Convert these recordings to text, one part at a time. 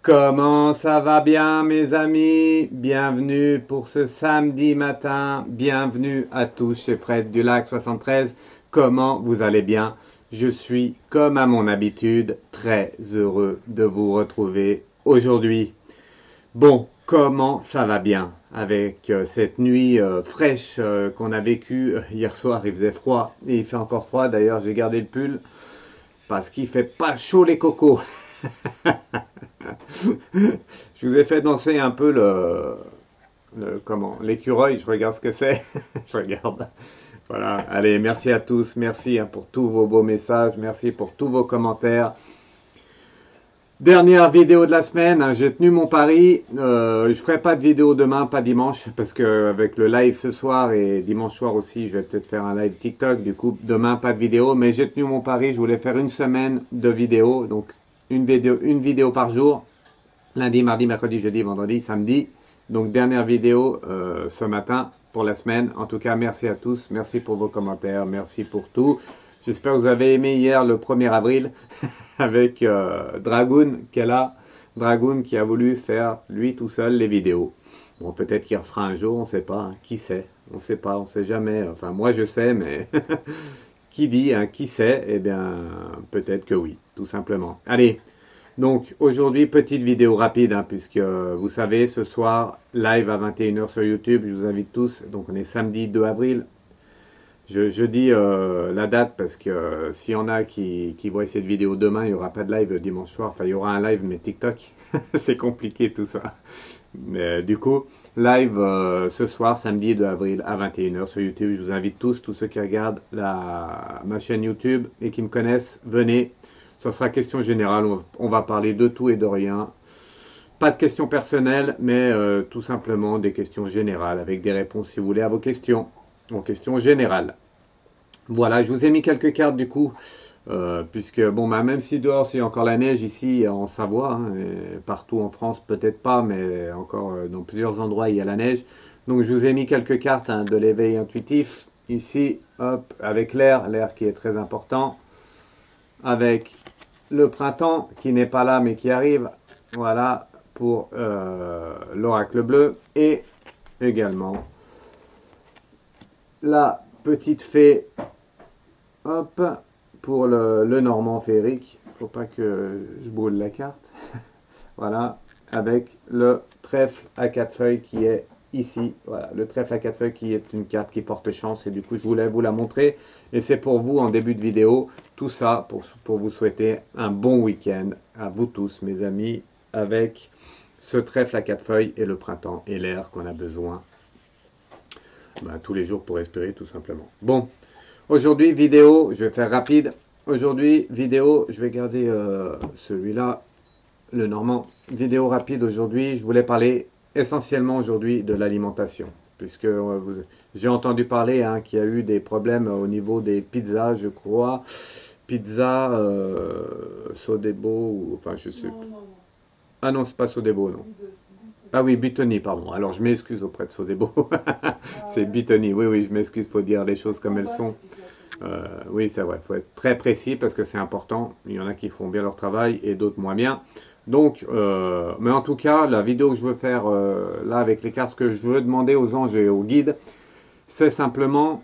Comment ça va bien mes amis? Bienvenue pour ce samedi matin. Bienvenue à tous chez Fred du Lac 73. Comment vous allez bien? Je suis, comme à mon habitude, très heureux de vous retrouver aujourd'hui. Bon, comment ça va bien avec cette nuit fraîche qu'on a vécue hier soir? Il faisait froid et il fait encore froid. D'ailleurs, j'ai gardé le pull parce qu'il fait pas chaud les cocos. Je vous ai fait danser un peu l'écureuil. Je regarde ce que c'est. Je regarde. Voilà. Allez, merci à tous. Merci pour tous vos beaux messages. Merci pour tous vos commentaires. Dernière vidéo de la semaine, hein, j'ai tenu mon pari. Je ferai pas de vidéo demain, pas dimanche, parce que avec le live ce soir et dimanche soir aussi, je vais peut-être faire un live TikTok. Du coup, demain pas de vidéo, mais j'ai tenu mon pari. Je voulais faire une semaine de vidéos, donc une vidéo par jour. Lundi, mardi, mercredi, jeudi, vendredi, samedi. Donc dernière vidéo ce matin pour la semaine. En tout cas, merci à tous. Merci pour vos commentaires. Merci pour tout. J'espère que vous avez aimé hier le 1er avril avec Dragoon qui est là. Dragoon qui a voulu faire lui tout seul les vidéos. Bon, peut-être qu'il refera un jour, on ne sait pas. Hein. Qui sait? On ne sait pas, on ne sait jamais. Enfin, moi je sais, mais qui dit, hein, qui sait? Eh bien, peut-être que oui, tout simplement. Allez. Donc aujourd'hui, petite vidéo rapide, hein, puisque vous savez, ce soir, live à 21 h sur YouTube, je vous invite tous, donc on est samedi 2 avril, je dis la date parce que s'il y en a qui voient cette vidéo demain, il n'y aura pas de live dimanche soir, enfin il y aura un live mais TikTok, c'est compliqué tout ça. Mais du coup, live ce soir, samedi 2 avril à 21 h sur YouTube, je vous invite tous ceux qui regardent ma chaîne YouTube et qui me connaissent, venez. Ça sera question générale, on va parler de tout et de rien. Pas de questions personnelles, mais tout simplement des questions générales, avec des réponses si vous voulez à vos questions générales. Voilà, je vous ai mis quelques cartes du coup, puisque bon, bah, même si dehors c'est encore la neige ici en Savoie, hein, et partout en France peut-être pas, mais encore dans plusieurs endroits il y a la neige. Donc je vous ai mis quelques cartes hein, de l'éveil intuitif, ici, hop, avec l'air qui est très important. Avec le printemps qui n'est pas là mais qui arrive, voilà, pour l'oracle bleu, et également la petite fée, hop, pour le normand féerique. Faut pas que je brûle la carte. Voilà, avec le trèfle à 4 feuilles qui est ici. Voilà, le trèfle à 4 feuilles qui est une carte qui porte chance, et du coup je voulais vous la montrer, et c'est pour vous en début de vidéo. Tout ça pour vous souhaiter un bon week-end à vous tous mes amis, avec ce trèfle à 4 feuilles et le printemps et l'air qu'on a besoin tous les jours pour respirer tout simplement. Bon, aujourd'hui vidéo, je vais faire rapide. Aujourd'hui vidéo, je vais garder celui-là, le normand. Vidéo rapide aujourd'hui, je voulais parler essentiellement aujourd'hui de l'alimentation, puisque j'ai entendu parler hein, qu'il y a eu des problèmes au niveau des pizzas, je crois. Pizza Sodebo, ou enfin je sais. Non. Ah non, c'est pas Sodebo, non. Ah oui, Buitoni, pardon. Alors je m'excuse auprès de Sodebo. C'est Buitoni, oui, je m'excuse, il faut dire les choses comme elles sont. Oui, c'est vrai, il faut être très précis parce que c'est important. Il y en a qui font bien leur travail et d'autres moins bien. Donc, mais en tout cas, la vidéo que je veux faire là avec les cartes, ce que je veux demander aux anges et aux guides, c'est simplement,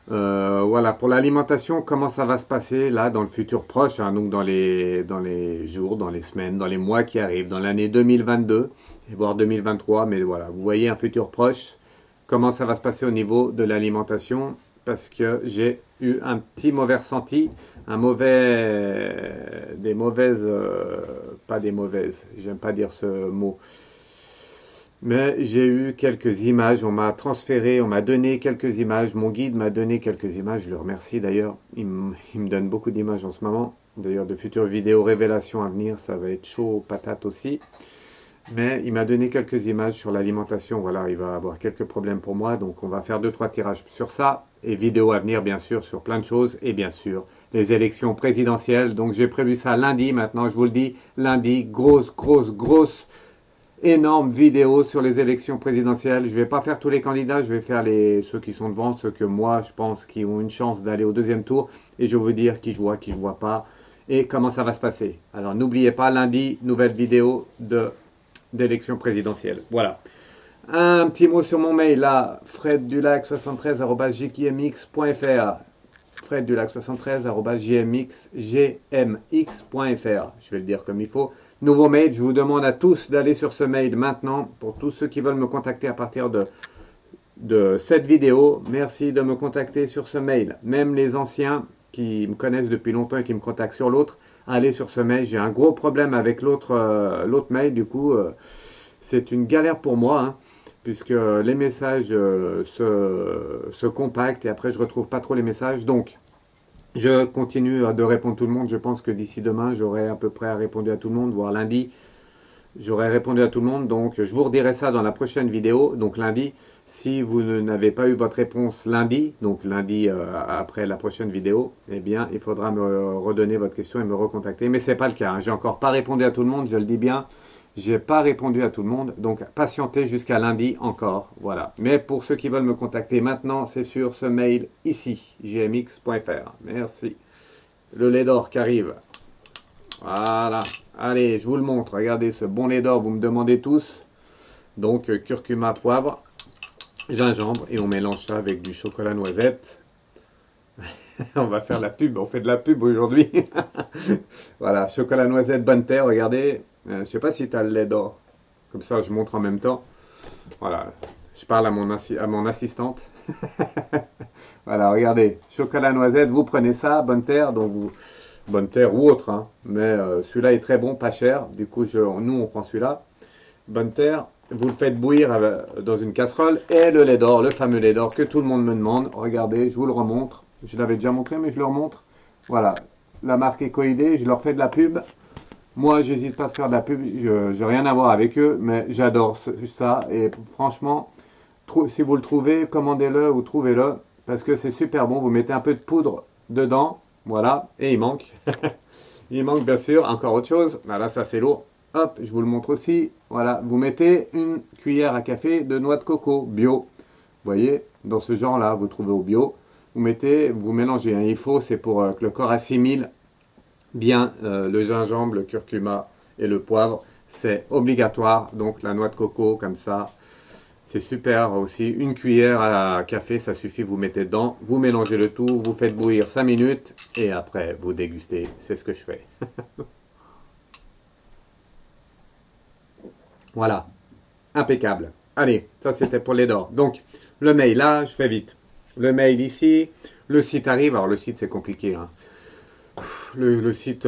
voilà, pour l'alimentation, comment ça va se passer là dans le futur proche, hein, donc dans les jours, dans les semaines, dans les mois qui arrivent, dans l'année 2022, et voire 2023, mais voilà, vous voyez un futur proche, comment ça va se passer au niveau de l'alimentation, parce que j'ai eu un petit mauvais ressenti, des mauvaises, pas des mauvaises, j'aime pas dire ce mot, mais j'ai eu quelques images, on m'a transféré, on m'a donné quelques images, mon guide m'a donné quelques images, je le remercie d'ailleurs, il me donne beaucoup d'images en ce moment, d'ailleurs de futures vidéos révélations à venir, ça va être chaud aux patates aussi. Mais il m'a donné quelques images sur l'alimentation, voilà, il va avoir quelques problèmes pour moi, donc on va faire 2-3 tirages sur ça, et vidéos à venir bien sûr sur plein de choses, et bien sûr les élections présidentielles, donc j'ai prévu ça lundi, maintenant je vous le dis, lundi, grosse, énorme vidéo sur les élections présidentielles. Je ne vais pas faire tous les candidats, je vais faire ceux qui sont devant, ceux que moi je pense qui ont une chance d'aller au deuxième tour, et je vais vous dire qui je vois pas, et comment ça va se passer. Alors n'oubliez pas, lundi, nouvelle vidéo d'élection présidentielle. Voilà. Un petit mot sur mon mail là, freddulac73@jkmx.fr. freddulac73@gmx.fr. Je vais le dire comme il faut. Nouveau mail, je vous demande à tous d'aller sur ce mail maintenant. Pour tous ceux qui veulent me contacter à partir de cette vidéo, merci de me contacter sur ce mail. Même les anciens qui me connaissent depuis longtemps et qui me contactent sur l'autre, allez sur ce mail. J'ai un gros problème avec l'autre mail, du coup, c'est une galère pour moi, hein, puisque les messages se compactent et après je retrouve pas trop les messages. Donc, je continue de répondre à tout le monde. Je pense que d'ici demain, j'aurai à peu près répondu à tout le monde, voire lundi. J'aurai répondu à tout le monde, donc je vous redirai ça dans la prochaine vidéo, donc lundi. Si vous n'avez pas eu votre réponse lundi, donc lundi après la prochaine vidéo, eh bien, il faudra me redonner votre question et me recontacter. Mais ce n'est pas le cas, hein. J'ai encore pas répondu à tout le monde, je le dis bien. J'ai pas répondu à tout le monde, donc patientez jusqu'à lundi encore, voilà. Mais pour ceux qui veulent me contacter maintenant, c'est sur ce mail ici, gmx.fr. Merci. Le lait d'or qui arrive. Voilà. Allez, je vous le montre. Regardez ce bon lait d'or, vous me demandez tous. Donc, curcuma, poivre, gingembre, et on mélange ça avec du chocolat noisette. On va faire la pub, on fait de la pub aujourd'hui. Voilà, chocolat noisette Bonne Terre, regardez. Je ne sais pas si tu as le lait d'or. Comme ça, je montre en même temps. Voilà, je parle à mon assistante. Voilà, regardez, chocolat noisette, vous prenez ça, Bonne Terre, donc vous... Bonne Terre ou autre, hein. Mais celui-là est très bon, pas cher. Du coup, nous, on prend celui-là. Bonne Terre, vous le faites bouillir dans une casserole. Et le lait d'or, le fameux lait d'or que tout le monde me demande. Regardez, je vous le remontre. Je l'avais déjà montré, mais je le remontre. Voilà, la marque Ecoidé, je leur fais de la pub. Moi, j'hésite pas à faire de la pub. Je n'ai rien à voir avec eux, mais j'adore ça. Et franchement, si vous le trouvez, commandez-le ou trouvez-le. Parce que c'est super bon. Vous mettez un peu de poudre dedans. Voilà, et il manque. Il manque bien sûr encore autre chose. Voilà, ça c'est lourd. Hop, je vous le montre aussi. Voilà, vous mettez une cuillère à café de noix de coco bio. Vous voyez, dans ce genre-là, vous trouvez au bio. Vous mélangez. Hein. Il faut, c'est pour que le corps assimile bien le gingembre, le curcuma et le poivre. C'est obligatoire. Donc la noix de coco comme ça. C'est super aussi, une cuillère à café, ça suffit, vous mettez dedans, vous mélangez le tout, vous faites bouillir 5 minutes et après vous dégustez, c'est ce que je fais. Voilà, impeccable. Allez, ça c'était pour les d'or. Donc, le mail là, je fais vite. Le mail ici, le site arrive, alors le site c'est compliqué. Hein. Le site,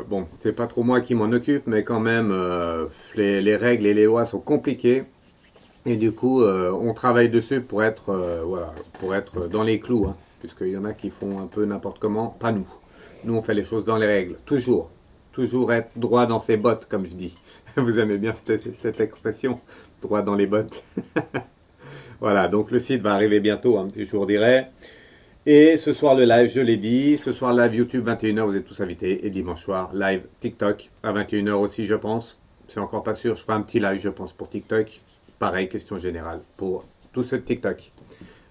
bon, c'est pas trop moi qui m'en occupe, mais quand même, les règles et les lois sont compliquées. Et du coup, on travaille dessus pour être, voilà, pour être dans les clous, hein, puisqu'il y en a qui font un peu n'importe comment, pas nous. Nous, on fait les choses dans les règles, toujours. Toujours être droit dans ses bottes, comme je dis. Vous aimez bien cette expression, droit dans les bottes. Voilà, donc le site va arriver bientôt, hein, je vous redirai. Et ce soir, le live, je l'ai dit. Ce soir, live YouTube, 21h, vous êtes tous invités. Et dimanche soir, live TikTok, à 21h aussi, je pense. C'est encore pas sûr, je ferai un petit live, je pense, pour TikTok. Pareil, question générale pour tous ceux de TikTok.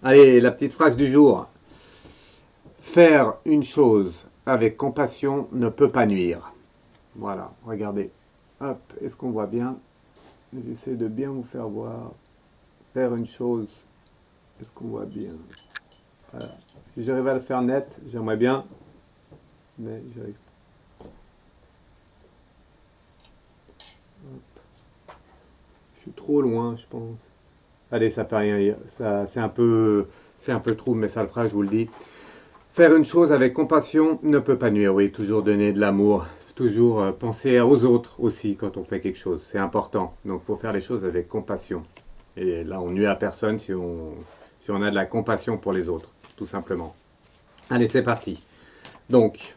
Allez, la petite phrase du jour. Faire une chose avec compassion ne peut pas nuire. Voilà, regardez. Hop, est-ce qu'on voit bien? J'essaie de bien vous faire voir. Faire une chose. Est-ce qu'on voit bien? Voilà. Si j'arrive à le faire net, j'aimerais bien. Mais j'arrive. Je suis trop loin, je pense. Allez, ça fait rien. C'est un peu trou, mais ça le fera, je vous le dis. Faire une chose avec compassion ne peut pas nuire. Oui, toujours donner de l'amour. Toujours penser aux autres aussi quand on fait quelque chose. C'est important. Donc, il faut faire les choses avec compassion. Et là, on nuit à personne si on a de la compassion pour les autres, tout simplement. Allez, c'est parti. Donc,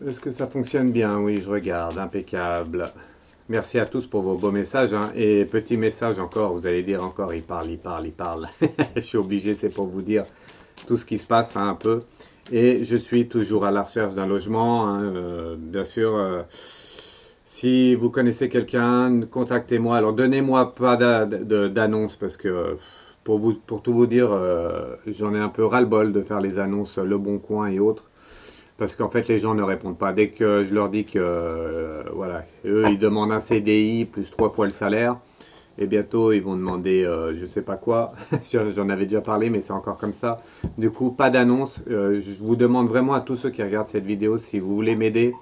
est-ce que ça fonctionne bien? Oui, je regarde. Impeccable. Merci à tous pour vos beaux messages. Hein. Et petit message encore, vous allez dire encore, il parle. Je suis obligé, c'est pour vous dire tout ce qui se passe hein, un peu. Et je suis toujours à la recherche d'un logement. Hein, bien sûr, si vous connaissez quelqu'un, contactez-moi. Alors, donnez-moi pas d'annonce parce que pour tout vous dire, j'en ai un peu ras-le-bol de faire les annonces Le Bon Coin et autres. parce qu'en fait les gens ne répondent pas. Dès que je leur dis que voilà, eux ils demandent un CDI plus 3 fois le salaire, et bientôt ils vont demander je sais pas quoi. J'en avais déjà parlé, mais c'est encore comme ça. Du coup, pas d'annonce. Je vous demande vraiment à tous ceux qui regardent cette vidéo, si vous voulez m'aider,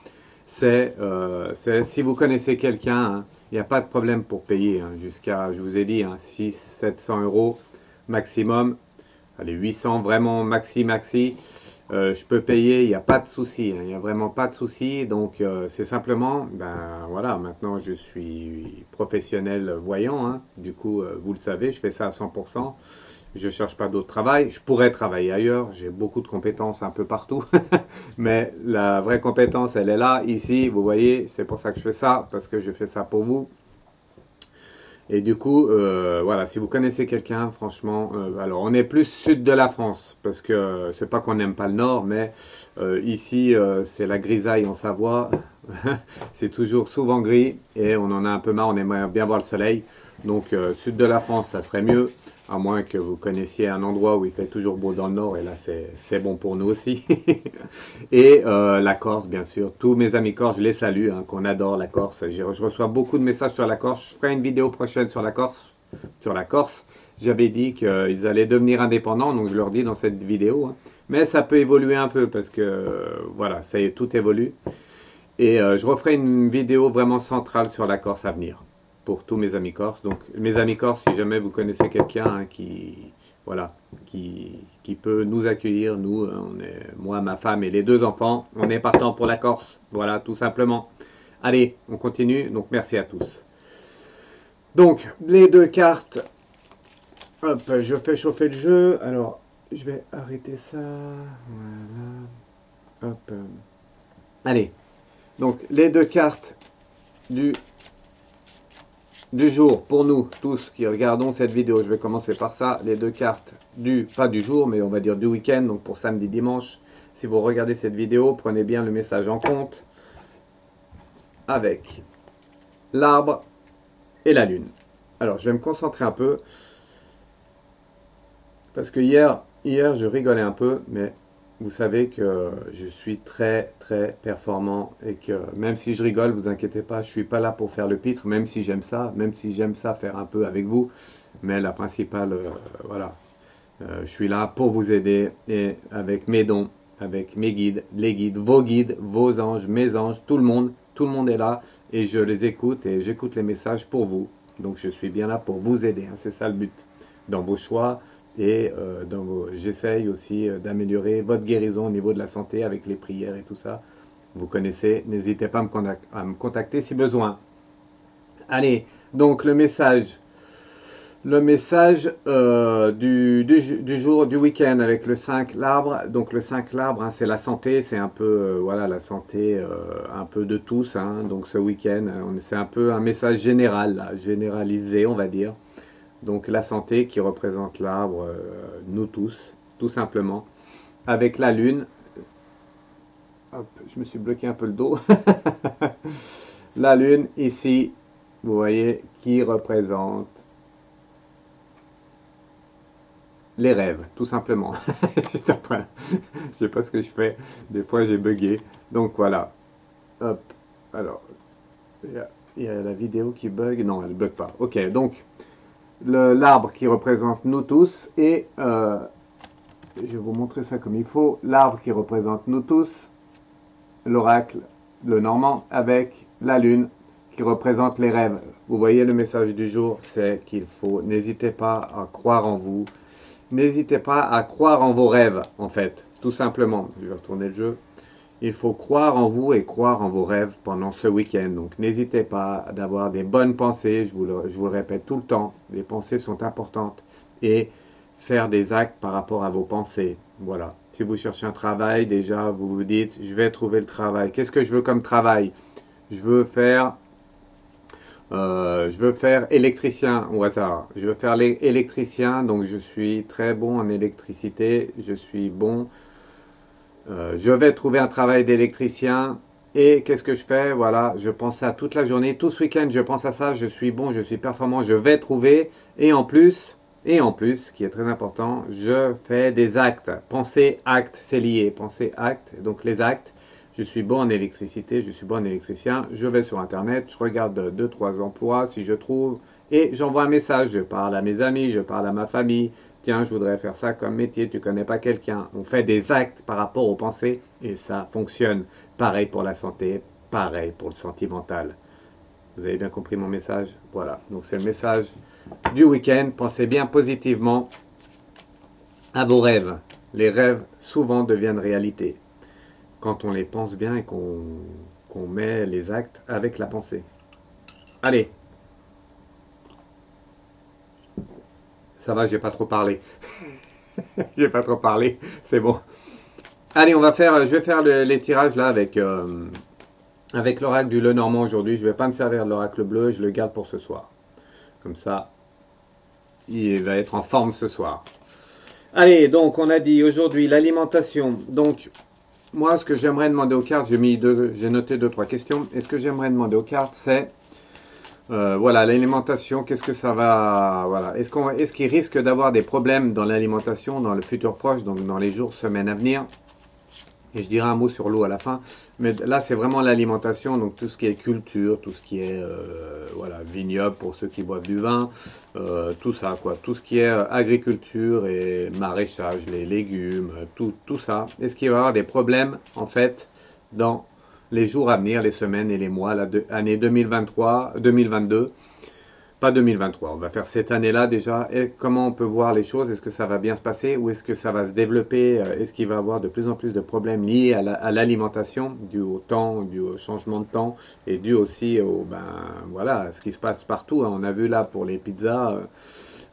si vous connaissez quelqu'un, hein, il n'y a pas de problème pour payer, hein, jusqu'à, je vous ai dit, hein, 600-700 euros maximum. Allez, 800 vraiment maxi. Je peux payer, il n'y a pas de souci, hein, il n'y a vraiment pas de souci. Donc c'est simplement, ben voilà, maintenant je suis professionnel voyant, hein, du coup vous le savez, je fais ça à 100%. Je ne cherche pas d'autre travail. Je pourrais travailler ailleurs, j'ai beaucoup de compétences un peu partout. Mais la vraie compétence, elle est là, ici, vous voyez, c'est pour ça que je fais ça, parce que je fais ça pour vous. Et du coup, voilà, si vous connaissez quelqu'un, franchement, alors on est plus sud de la France, parce que c'est pas qu'on n'aime pas le nord, mais ici, c'est la grisaille en Savoie. C'est toujours souvent gris, et on en a un peu marre, on aimerait bien voir le soleil. Donc, sud de la France, ça serait mieux, à moins que vous connaissiez un endroit où il fait toujours beau dans le nord, et là, c'est bon pour nous aussi. Et la Corse, bien sûr. Tous mes amis corses, je les salue, hein, qu'on adore la Corse. Je reçois beaucoup de messages sur la Corse. Je ferai une vidéo prochaine sur la Corse. Sur la Corse. J'avais dit qu'ils allaient devenir indépendants, donc je leur dis dans cette vidéo. Hein. Mais ça peut évoluer un peu, parce que, voilà, ça y est, tout évolue. Et je referai une vidéo vraiment centrale sur la Corse à venir, pour tous mes amis corses. Donc, mes amis corses, si jamais vous connaissez quelqu'un, hein, voilà, qui peut nous accueillir, nous, on est, moi, ma femme et les 2 enfants, on est partant pour la Corse, voilà, tout simplement. Allez, on continue, donc merci à tous. Donc, les 2 cartes, hop, je fais chauffer le jeu, alors, je vais arrêter ça, voilà, hop, allez, donc, les 2 cartes du jour, pour nous tous qui regardons cette vidéo, je vais commencer par ça, les 2 cartes pas du jour, mais on va dire du week-end, donc pour samedi, dimanche. Si vous regardez cette vidéo, prenez bien le message en compte, avec l'arbre et la lune. Alors, je vais me concentrer un peu, parce que hier je rigolais un peu, mais vous savez que je suis très performant, et que même si je rigole, vous inquiétez pas, je suis pas là pour faire le pitre, même si j'aime ça faire un peu avec vous, mais la principale, voilà, je suis là pour vous aider, et avec mes dons, avec mes guides, les guides, vos anges, mes anges, tout le monde est là, et je les écoute, et j'écoute les messages pour vous, donc je suis bien là pour vous aider, hein, c'est ça le but, dans vos choix. Et j'essaye aussi d'améliorer votre guérison au niveau de la santé avec les prières et tout ça. Vous connaissez, n'hésitez pas à me contacter si besoin. Allez, donc le message du jour, du week-end avec le 5 l'arbre. Donc le 5 l'arbre, hein, c'est la santé, c'est un peu, voilà, la santé un peu de tous. Hein. Donc ce week-end, c'est un peu un message général, là, généralisé, on va dire. Donc la santé qui représente l'arbre, nous tous, tout simplement. Avec la lune, hop, je me suis bloqué un peu le dos. La lune ici, vous voyez, qui représente les rêves, tout simplement. Je sais pas ce que je fais, des fois j'ai bugué. Donc voilà, hop, alors, il y a la vidéo qui bug, non elle bug pas. Ok, donc l'arbre qui représente nous tous, et je vais vous montrer ça comme il faut, l'arbre qui représente nous tous, l'oracle, le normand, avec la lune qui représente les rêves. Vous voyez, le message du jour, c'est qu'il faut, n'hésitez pas à croire en vous, n'hésitez pas à croire en vos rêves, en fait, tout simplement. Je vais retourner le jeu. Il faut croire en vous et croire en vos rêves pendant ce week-end. Donc n'hésitez pas d'avoir des bonnes pensées, je vous le répète tout le temps, les pensées sont importantes, et faire des actes par rapport à vos pensées. Voilà. Si vous cherchez un travail, déjà vous vous dites, je vais trouver le travail. Qu'est-ce que je veux comme travail? Je veux faire électricien au hasard. Je veux faire électricien, donc je suis très bon en électricité, je suis bon. Je vais trouver un travail d'électricien, et qu'est-ce que je fais? Voilà, je pense à toute la journée, tout ce week-end je pense à ça, je suis bon, je suis performant, je vais trouver, et en plus, Et en plus, ce qui est très important, je fais des actes. Pensée, acte, c'est lié. Pensée, acte. Donc les actes, je suis bon en électricité, je suis bon en électricien. Je vais sur Internet, je regarde deux, trois emplois si je trouve. Et j'envoie un message. Je parle à mes amis, je parle à ma famille. Tiens, je voudrais faire ça comme métier, tu connais pas quelqu'un. On fait des actes par rapport aux pensées et ça fonctionne. Pareil pour la santé, pareil pour le sentimental. Vous avez bien compris mon message? Voilà, donc c'est le message du week-end. Pensez bien positivement à vos rêves. Les rêves souvent deviennent réalité quand on les pense bien et qu'on met les actes avec la pensée. Allez, ça va, j'ai pas trop parlé. J'ai pas trop parlé, c'est bon. Allez, je vais faire les tirages là avec l'oracle du Lenormand aujourd'hui. Je vais pas me servir de l'oracle bleu, je le garde pour ce soir. Comme ça, il va être en forme ce soir. Allez, donc on a dit aujourd'hui l'alimentation. Donc moi, ce que j'aimerais demander aux cartes, j'ai noté deux, trois questions. Et ce que j'aimerais demander aux cartes, c'est voilà, l'alimentation, qu'est-ce que ça va, voilà, est-ce qu'il risque d'avoir des problèmes dans l'alimentation dans le futur proche, donc dans les jours, semaines à venir? Et je dirai un mot sur l'eau à la fin. Mais là, c'est vraiment l'alimentation, donc tout ce qui est culture, tout ce qui est voilà, vignoble pour ceux qui boivent du vin, tout ça, quoi. Tout ce qui est agriculture et maraîchage, les légumes, tout ça. Est-ce qu'il va y avoir des problèmes, en fait, dans les jours à venir, les semaines et les mois, l'année 2023, 2022? Pas 2023, on va faire cette année-là déjà. Et comment on peut voir les choses? Est-ce que ça va bien se passer ou est-ce que ça va se développer? Est-ce qu'il va y avoir de plus en plus de problèmes liés à l'alimentation, dû au temps, dû au changement de temps et dû aussi voilà, à ce qui se passe partout, hein. On a vu là pour les pizzas,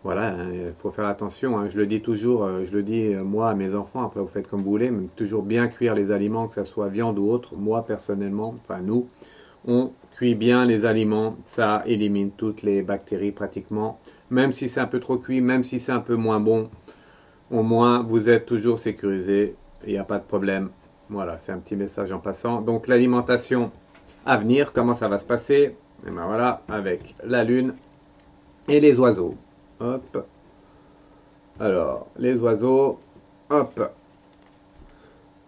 voilà, hein, il faut faire attention, hein. Je le dis toujours, je le dis moi à mes enfants, après vous faites comme vous voulez, mais toujours bien cuire les aliments, que ce soit viande ou autre. Moi personnellement, enfin nous, on cuit bien les aliments, ça élimine toutes les bactéries pratiquement. Même si c'est un peu trop cuit, même si c'est un peu moins bon, au moins vous êtes toujours sécurisé, il n'y a pas de problème. Voilà, c'est un petit message en passant. Donc l'alimentation à venir, comment ça va se passer? Et ben voilà, avec la lune et les oiseaux. Hop. Alors, les oiseaux, hop.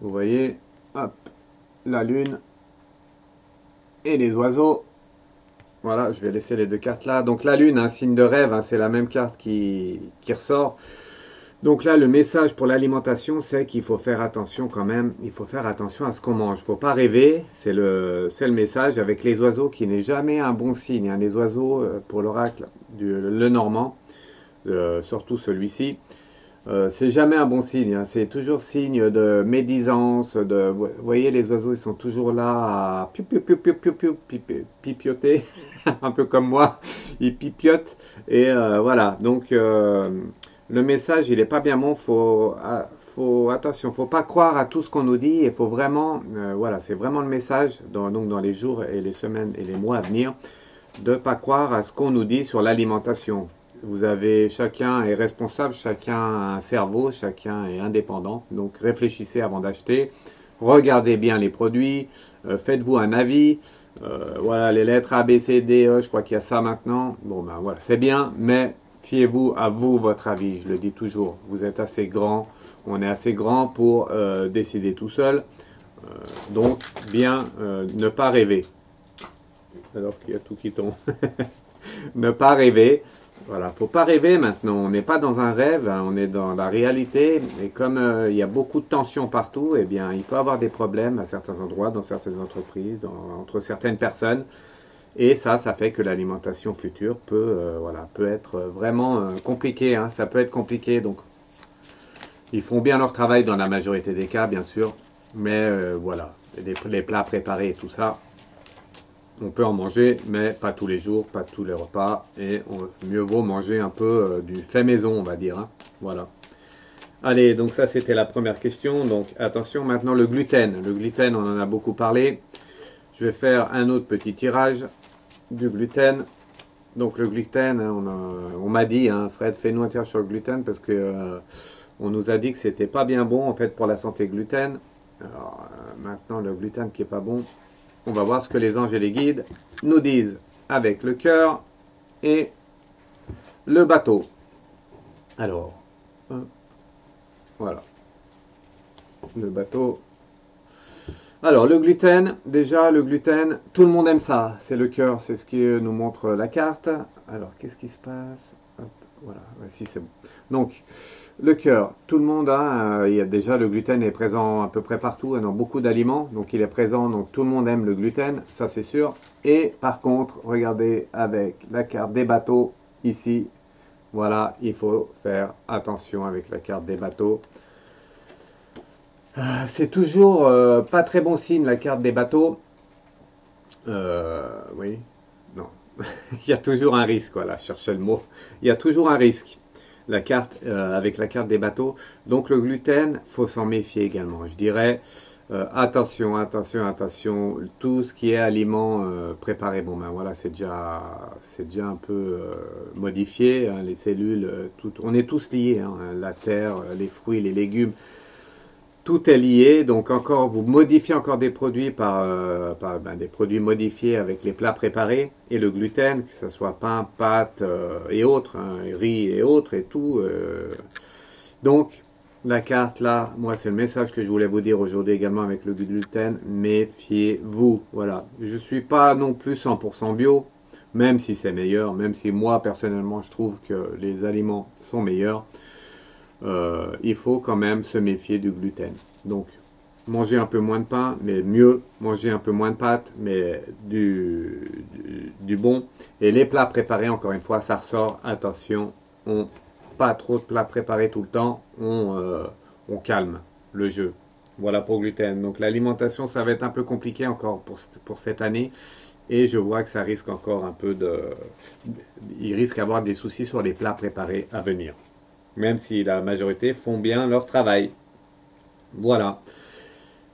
Vous voyez, hop, la lune et les oiseaux. Voilà, je vais laisser les deux cartes là. Donc la lune, un signe de rêve, hein, c'est la même carte qui ressort. Donc là, le message pour l'alimentation, c'est qu'il faut faire attention quand même. Il faut faire attention à ce qu'on mange. Il ne faut pas rêver. C'est le message avec les oiseaux qui n'est jamais un bon signe, hein. Les oiseaux, pour l'oracle du Lenormand, surtout celui-ci, c'est jamais un bon signe, hein. C'est toujours signe de médisance. Vous voyez, les oiseaux, ils sont toujours là à pipioter, un peu comme moi, ils pipiotent. Et voilà, donc le message, il n'est pas bien bon. Attention, faut pas croire à tout ce qu'on nous dit. Il faut vraiment, voilà, c'est vraiment le message, donc dans les jours et les semaines et les mois à venir, de ne pas croire à ce qu'on nous dit sur l'alimentation. Chacun est responsable, chacun a un cerveau, chacun est indépendant. Donc réfléchissez avant d'acheter, regardez bien les produits, faites-vous un avis. Voilà, les lettres A, B, C, D, E, je crois qu'il y a ça maintenant. Bon ben voilà, c'est bien, mais fiez-vous à vous, votre avis, je le dis toujours. Vous êtes assez grand, on est assez grand pour décider tout seul. Donc bien ne pas rêver. Alors qu'il y a tout qui tombe. Ne pas rêver. Voilà, faut pas rêver maintenant. On n'est pas dans un rêve, hein, on est dans la réalité. Et comme il y a beaucoup de tensions partout, eh bien, il peut y avoir des problèmes à certains endroits, dans certaines entreprises, entre certaines personnes. Et ça fait que l'alimentation future peut être vraiment compliquée, hein. Ça peut être compliqué. Donc, ils font bien leur travail dans la majorité des cas, bien sûr. Mais voilà, les plats préparés et tout ça, on peut en manger, mais pas tous les jours, pas tous les repas. Et mieux vaut manger un peu du fait maison, on va dire, hein. Voilà. Allez, donc ça c'était la première question. Donc attention, maintenant le gluten. Le gluten, on en a beaucoup parlé. Je vais faire un autre petit tirage du gluten. Donc le gluten, hein, on m'a dit, hein, Fred, fais-nous un tirage sur le gluten parce que on nous a dit que c'était pas bien bon en fait pour la santé gluten. Alors maintenant le gluten qui est pas bon. On va voir ce que les anges et les guides nous disent avec le cœur et le bateau. Alors, hop, voilà, le bateau. Alors, le gluten, déjà, le gluten, tout le monde aime ça. C'est le cœur, c'est ce qui nous montre la carte. Alors, qu'est-ce qui se passe? Hop, voilà, ouais, si c'est bon. Donc, le cœur, tout le monde a, il y a déjà le gluten est présent à peu près partout, dans beaucoup d'aliments, donc il est présent, donc tout le monde aime le gluten, ça c'est sûr. Et par contre, regardez avec la carte des bateaux, ici, voilà, il faut faire attention avec la carte des bateaux. C'est toujours pas très bon signe la carte des bateaux. Oui, non. Il y a toujours un risque, voilà, je cherchais le mot. Il y a toujours un risque, la carte, avec la carte des bateaux. Donc le gluten, faut s'en méfier également. Je dirais, attention, attention, attention, tout ce qui est aliments préparés, bon ben voilà, c'est déjà un peu modifié, hein, les cellules, tout, on est tous liés, hein, la terre, les fruits, les légumes, tout est lié, donc encore, vous modifiez encore des produits par des produits modifiés avec les plats préparés et le gluten, que ce soit pain, pâtes et autres, hein, riz et autres et tout. Donc, la carte là, moi c'est le message que je voulais vous dire aujourd'hui également avec le gluten, méfiez-vous. Voilà, je ne suis pas non plus 100% bio, même si c'est meilleur, même si moi personnellement je trouve que les aliments sont meilleurs. Il faut quand même se méfier du gluten. Donc, manger un peu moins de pain, mais mieux, manger un peu moins de pâtes, mais du bon. Et les plats préparés, encore une fois, ça ressort, attention, pas trop de plats préparés tout le temps, on calme le jeu. Voilà pour gluten. Donc l'alimentation, ça va être un peu compliqué encore pour cette année. Et je vois que ça risque encore un peu de... Il risque d'avoir des soucis sur les plats préparés à venir, même si la majorité font bien leur travail. Voilà.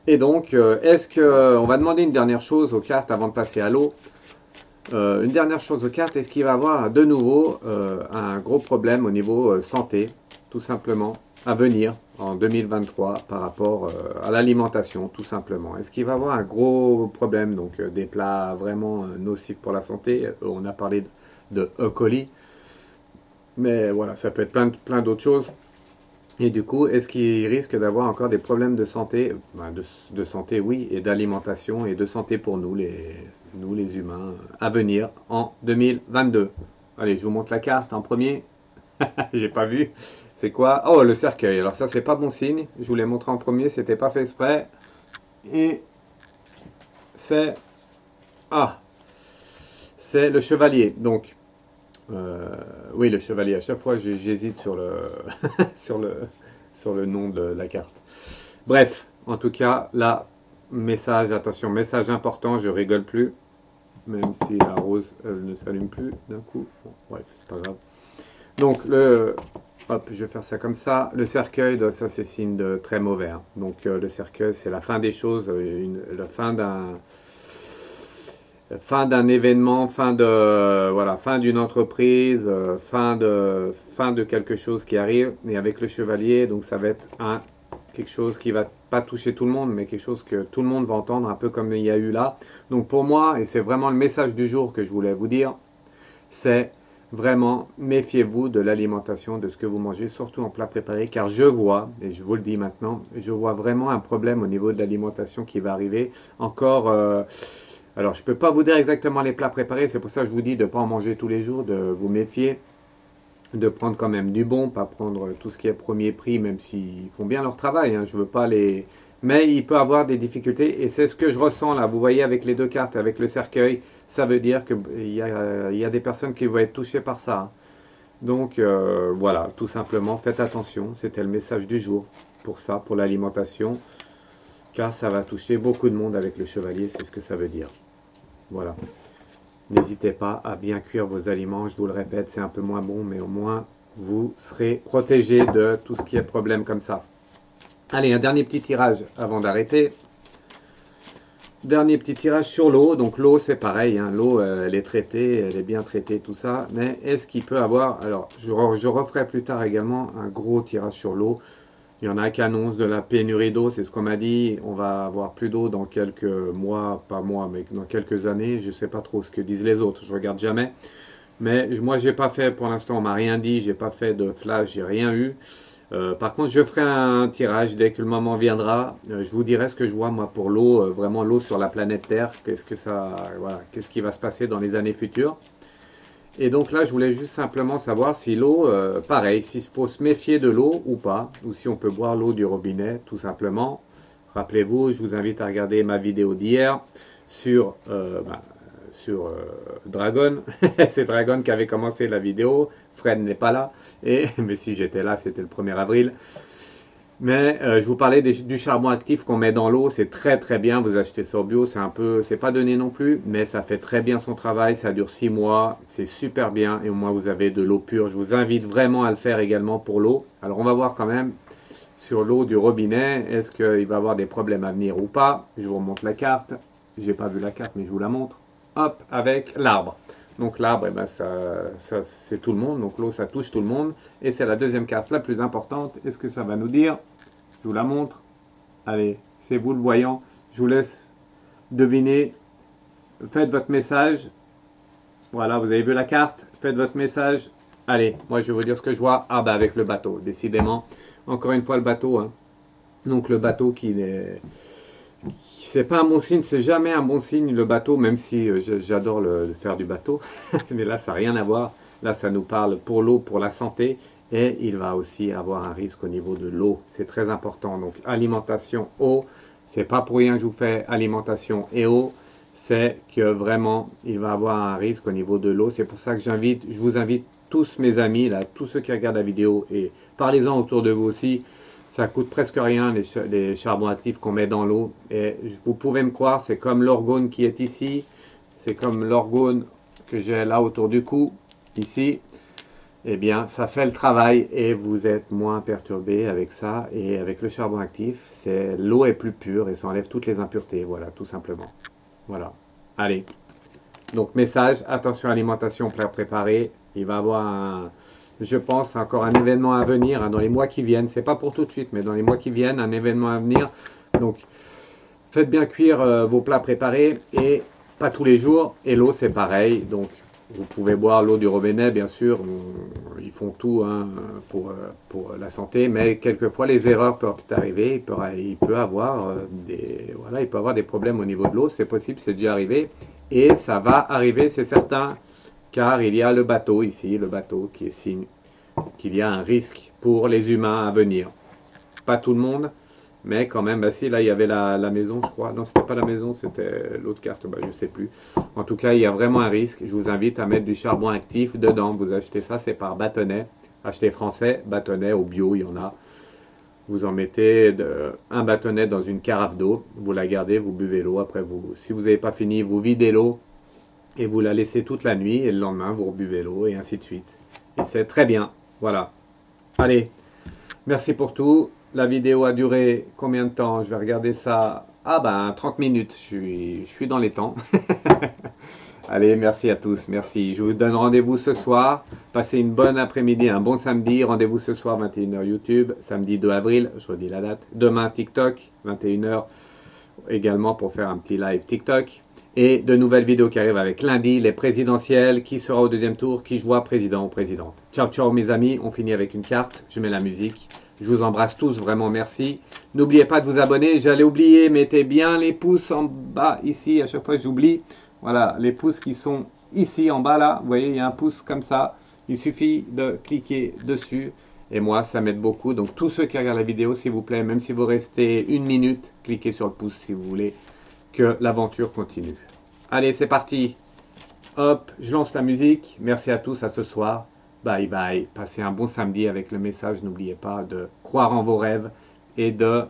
Et donc, est-ce que on va demander une dernière chose aux cartes avant de passer à l'eau. Une dernière chose aux cartes, est-ce qu'il va y avoir de nouveau un gros problème au niveau santé, tout simplement, à venir en 2023 par rapport à l'alimentation, tout simplement. Est-ce qu'il va y avoir un gros problème, donc des plats vraiment nocifs pour la santé? On a parlé de E. coli, mais voilà, ça peut être plein d'autres choses. Et du coup, est-ce qu'il risque d'avoir encore des problèmes de santé? De santé, oui, et d'alimentation et de santé pour nous, les humains, à venir en 2022. Allez, je vous montre la carte en premier. J'ai pas vu. C'est quoi? Oh, le cercueil. Alors ça, c'est pas bon signe. Je vous l'ai montré en premier, c'était pas fait exprès. Et c'est... Ah, c'est le chevalier. Donc, oui, le chevalier. À chaque fois, j'hésite sur sur sur le nom de la carte. Bref, en tout cas, là, message, attention, message important, je rigole plus, même si la rose ne s'allume plus d'un coup. Bon, bref, c'est pas grave. Donc, hop, je vais faire ça comme ça. Le cercueil, ça c'est signe de très mauvais, hein. Donc, le cercueil, c'est la fin des choses, la fin d'un événement, voilà, fin d'une entreprise, fin de quelque chose qui arrive. Et avec le chevalier, donc ça va être quelque chose qui va pas toucher tout le monde, mais quelque chose que tout le monde va entendre, un peu comme il y a eu là. Donc pour moi, et c'est vraiment le message du jour que je voulais vous dire, c'est vraiment méfiez-vous de l'alimentation, de ce que vous mangez, surtout en plat préparé, car je vois, et je vous le dis maintenant, je vois vraiment un problème au niveau de l'alimentation qui va arriver. Encore, alors je ne peux pas vous dire exactement les plats préparés, c'est pour ça que je vous dis de ne pas en manger tous les jours, de vous méfier, de prendre quand même du bon, pas prendre tout ce qui est premier prix, même s'ils font bien leur travail, hein, je veux pas les... Mais il peut avoir des difficultés, et c'est ce que je ressens là, vous voyez avec les deux cartes, avec le cercueil, ça veut dire qu'il y a des personnes qui vont être touchées par ça, hein. Donc voilà, tout simplement, faites attention, c'était le message du jour pour ça, pour l'alimentation, car ça va toucher beaucoup de monde avec le chevalier, c'est ce que ça veut dire. Voilà. N'hésitez pas à bien cuire vos aliments, je vous le répète, c'est un peu moins bon, mais au moins vous serez protégé de tout ce qui est problème comme ça. Allez, un dernier petit tirage avant d'arrêter. Dernier petit tirage sur l'eau. Donc l'eau, c'est pareil, hein. L'eau, elle est traitée, elle est bien traitée, tout ça. Mais est-ce qu'il peut avoir... Alors, je referai plus tard également un gros tirage sur l'eau. Il y en a qui annoncent de la pénurie d'eau, c'est ce qu'on m'a dit. On va avoir plus d'eau dans quelques mois, pas mois, mais dans quelques années. Je ne sais pas trop ce que disent les autres, je ne regarde jamais. Mais moi, j'ai pas fait, pour l'instant, on m'a rien dit, j'ai pas fait de flash, j'ai rien eu. Par contre, je ferai un tirage dès que le moment viendra. Je vous dirai ce que je vois moi pour l'eau, vraiment l'eau sur la planète Terre. Qu'est-ce que ça, voilà, qu'est-ce qui va se passer dans les années futures. Et donc là, je voulais juste simplement savoir si l'eau, pareil, s'il faut se méfier de l'eau ou pas, ou si on peut boire l'eau du robinet, tout simplement. Rappelez-vous, je vous invite à regarder ma vidéo d'hier sur, Dragon. C'est Dragon qui avait commencé la vidéo. Fred n'est pas là, mais si j'étais là, c'était le 1er avril. Mais je vous parlais du charbon actif qu'on met dans l'eau, c'est très très bien, vous achetez ça au bio, c'est pas donné non plus, mais ça fait très bien son travail, ça dure 6 mois, c'est super bien, et au moins vous avez de l'eau pure. Je vous invite vraiment à le faire également pour l'eau. Alors on va voir quand même sur l'eau du robinet, est-ce qu'il va y avoir des problèmes à venir ou pas. Je vous remonte la carte, j'ai pas vu la carte mais je vous la montre. Hop, avec l'arbre. Donc l'arbre, eh ben, ça c'est tout le monde, donc l'eau ça touche tout le monde, et c'est la deuxième carte la plus importante. Est-ce que ça va nous dire? Je vous la montre. Allez, c'est vous le voyant. Je vous laisse deviner. Faites votre message. Voilà, vous avez vu la carte. Faites votre message. Allez, moi je vais vous dire ce que je vois. Ah bah avec le bateau, décidément. Encore une fois le bateau. Hein. Donc le bateau qui est... C'est pas un bon signe, c'est jamais un bon signe le bateau, même si j'adore le faire du bateau. Mais là, ça n'a rien à voir. Là, ça nous parle pour l'eau, pour la santé. Et il va aussi avoir un risque au niveau de l'eau. C'est très important. Donc alimentation, eau. C'est pas pour rien que je vous fais alimentation et eau. C'est que vraiment, il va avoir un risque au niveau de l'eau. C'est pour ça que je vous invite tous mes amis, là, tous ceux qui regardent la vidéo, et parlez-en autour de vous aussi. Ça coûte presque rien les charbons actifs qu'on met dans l'eau. Et vous pouvez me croire, c'est comme l'orgone qui est ici. C'est comme l'orgone que j'ai là autour du cou, ici. Eh bien, ça fait le travail et vous êtes moins perturbé avec ça. Et avec le charbon actif, l'eau est plus pure et ça enlève toutes les impuretés. Voilà, tout simplement. Voilà. Allez. Donc, message, attention alimentation, plat préparé. Il va y avoir, je pense, encore un événement à venir hein, dans les mois qui viennent. C'est pas pour tout de suite, mais dans les mois qui viennent, un événement à venir. Donc, faites bien cuire vos plats préparés et pas tous les jours. Et l'eau, c'est pareil. Donc, vous pouvez boire l'eau du robinet, bien sûr. Ils font tout hein, pour la santé, mais quelquefois les erreurs peuvent arriver. Il peut avoir des problèmes au niveau de l'eau. C'est possible, c'est déjà arrivé. Et ça va arriver, c'est certain, car il y a le bateau ici, le bateau qui est signe qu'il y a un risque pour les humains à venir. Pas tout le monde, mais quand même, bah si, là il y avait la maison, je crois. Non, c'était pas la maison, c'était l'autre carte, bah, je sais plus. En tout cas, il y a vraiment un risque. Je vous invite à mettre du charbon actif dedans. Vous achetez ça, c'est par bâtonnet. Achetez français, bâtonnet, au bio, il y en a. Vous en mettez un bâtonnet dans une carafe d'eau. Vous la gardez, vous buvez l'eau. Après, si vous n'avez pas fini, vous videz l'eau et vous la laissez toute la nuit. Et le lendemain, vous rebuvez l'eau et ainsi de suite. Et c'est très bien. Voilà. Allez, merci pour tout. La vidéo a duré combien de temps? Je vais regarder ça. Ah ben 30 minutes, je suis dans les temps. Allez, merci à tous, merci. Je vous donne rendez-vous ce soir. Passez une bonne après-midi, un bon samedi. Rendez-vous ce soir, 21h YouTube, samedi 2 avril, je redis la date. Demain, TikTok, 21h également pour faire un petit live TikTok. Et de nouvelles vidéos qui arrivent avec lundi, les présidentielles, qui sera au deuxième tour, qui je vois président ou présidente. Ciao, ciao mes amis, on finit avec une carte, je mets la musique. Je vous embrasse tous, vraiment merci. N'oubliez pas de vous abonner, j'allais oublier, mettez bien les pouces en bas ici, à chaque fois j'oublie. Voilà, les pouces qui sont ici en bas là, vous voyez, il y a un pouce comme ça. Il suffit de cliquer dessus et moi, ça m'aide beaucoup. Donc tous ceux qui regardent la vidéo, s'il vous plaît, même si vous restez une minute, cliquez sur le pouce si vous voulez que l'aventure continue. Allez, c'est parti. Hop, je lance la musique. Merci à tous, à ce soir. Bye bye. Passez un bon samedi avec le message. N'oubliez pas de croire en vos rêves et de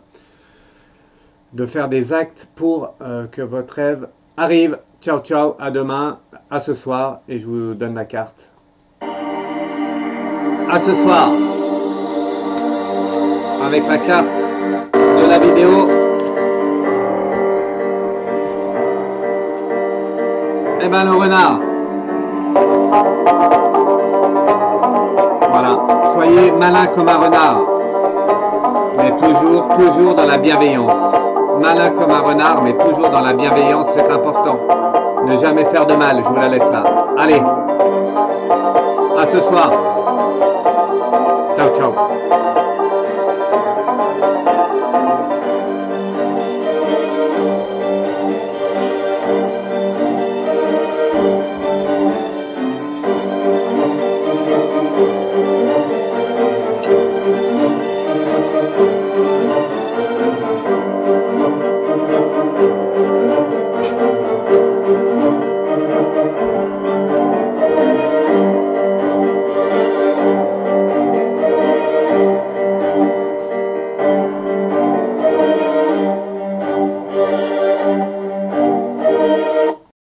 faire des actes pour que votre rêve arrive. Ciao, ciao. À demain, à ce soir. Et je vous donne la carte. À ce soir. Avec la carte de la vidéo. Eh ben, le renard. Voilà, soyez malin comme un renard, mais toujours dans la bienveillance. Malin comme un renard, mais toujours dans la bienveillance, c'est important. Ne jamais faire de mal, je vous la laisse là. Allez. À ce soir. Ciao, ciao.